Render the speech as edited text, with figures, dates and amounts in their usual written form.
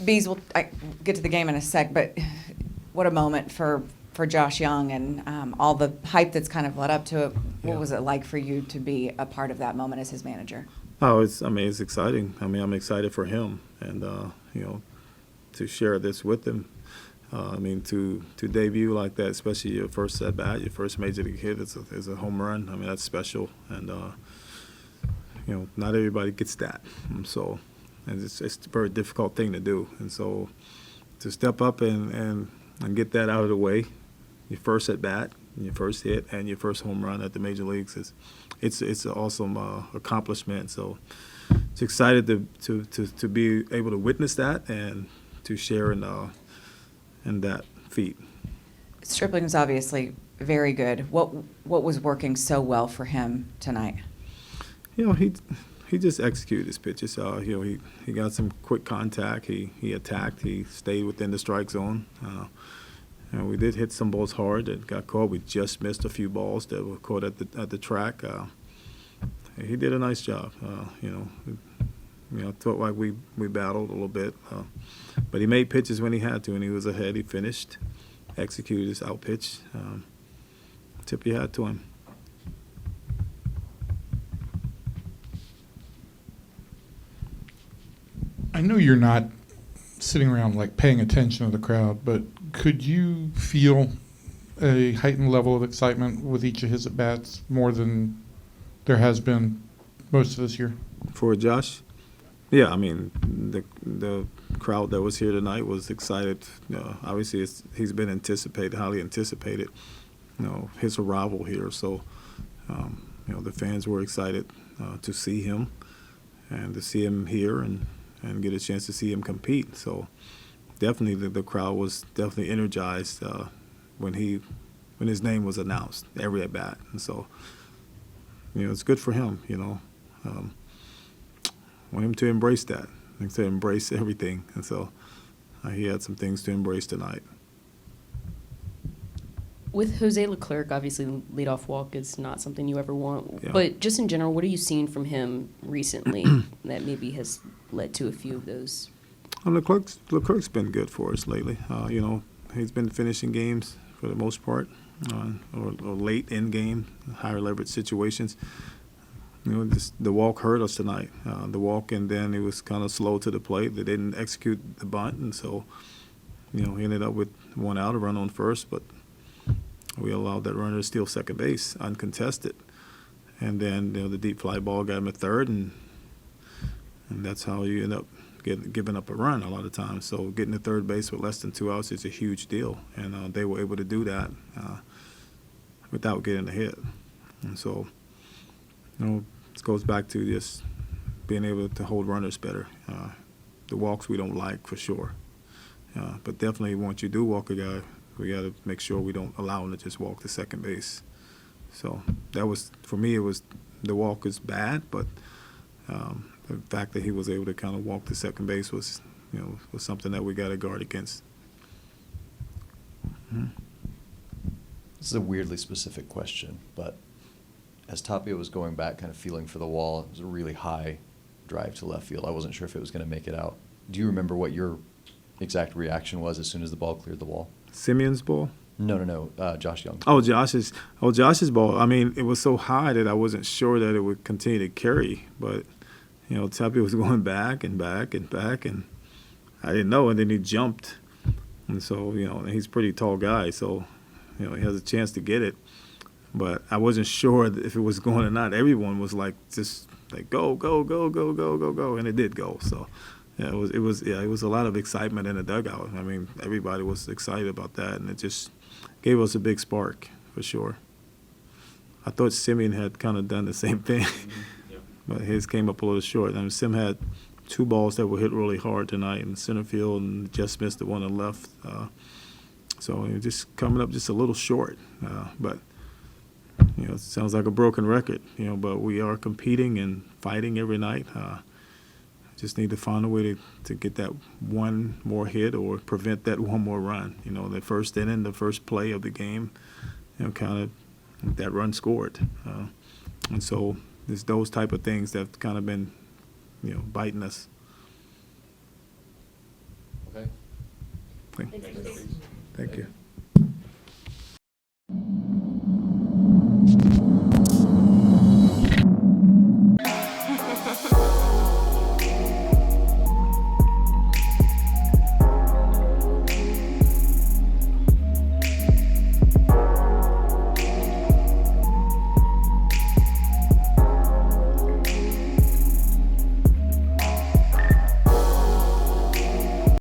Bees, I get to the game in a sec, but what a moment for Josh Jung and all the hype that's kind of led up to it. What was it like for you to be a part of that moment as his manager? Oh, it's exciting. I mean, I'm excited for him, and to share this with him. To debut like that, especially your first at bat, your first major league hit, is a home run. I mean, that's special, and not everybody gets that. And it's a very difficult thing to do. And so, to step up and get that out of the way, your first at bat, your first hit, and your first home run at the major leagues it's an awesome accomplishment. So, it's excited to be able to witness that and to share in that feat. Stripling was obviously very good. What was working so well for him tonight? He just executed his pitches. He got some quick contact. He attacked. He stayed within the strike zone. And we did hit some balls hard that got caught. We just missed a few balls that were caught at the track. He did a nice job. I felt like we battled a little bit, but he made pitches when he had to, and he was ahead. He finished, executed his out pitch. Tip your hat to him. I know you're not sitting around like paying attention to the crowd, but could you feel a heightened level of excitement with each of his at bats more than there has been most of this year? For Josh? Yeah, I mean, the crowd that was here tonight was excited. Obviously, he's been highly anticipated, his arrival here. So, the fans were excited to see him and to see him here and get a chance to see him compete. So, definitely the crowd was definitely energized when his name was announced, every at bat. And so, it's good for him, want him to embrace that, to embrace everything. And so he had some things to embrace tonight. With Jose Leclerc, obviously leadoff walk is not something you ever want. Yeah. But just in general, what are you seeing from him recently that maybe has led to a few of those? Leclerc's been good for us lately. He's been finishing games for the most part, or late in game, higher leverage situations. Just the walk hurt us tonight. The walk, and then he was kind of slow to the plate. They didn't execute the bunt, and so, he ended up with one out, a run on first, but we allowed that runner to steal second base uncontested. And then, the deep fly ball got him at third, and that's how you end up giving up a run a lot of times. So getting to third base with less than 2 outs is a huge deal, and they were able to do that without getting a hit. And so, it goes back to just being able to hold runners better. The walks we don't like for sure, but definitely once you do walk a guy, we got to make sure we don't allow him to just walk to second base. So that was, for me, it was the walk is bad, but the fact that he was able to kind of walk to second base was something that we got to guard against. Mm-hmm. This is a weirdly specific question, but as Tapia was going back, kind of feeling for the wall, it was a really high drive to left field. I wasn't sure if it was going to make it out. Do you remember what your exact reaction was as soon as the ball cleared the wall? Simeon's ball? No. Josh Jung. Oh, Josh's ball. I mean, it was so high that I wasn't sure that it would continue to carry. But, Tapia was going back and back and back, and I didn't know. And then he jumped. And so, he's a pretty tall guy, so, he has a chance to get it. But I wasn't sure if it was going or not. Everyone was just go, go, go, go, go, go, go, and it did go. So, yeah, it was a lot of excitement in the dugout. I mean, everybody was excited about that, and it just gave us a big spark for sure. I thought Simeon had kind of done the same thing, but his came up a little short. I mean, Sim had 2 balls that were hit really hard tonight in center field, and just missed the one on the left. So it was just coming up just a little short, but. It sounds like a broken record, but we are competing and fighting every night. Just need to find a way to get that one more hit or prevent that one more run. The first inning, the first play of the game, kind of that run scored. And so there's those type of things that have kind of been, biting us. Thank you.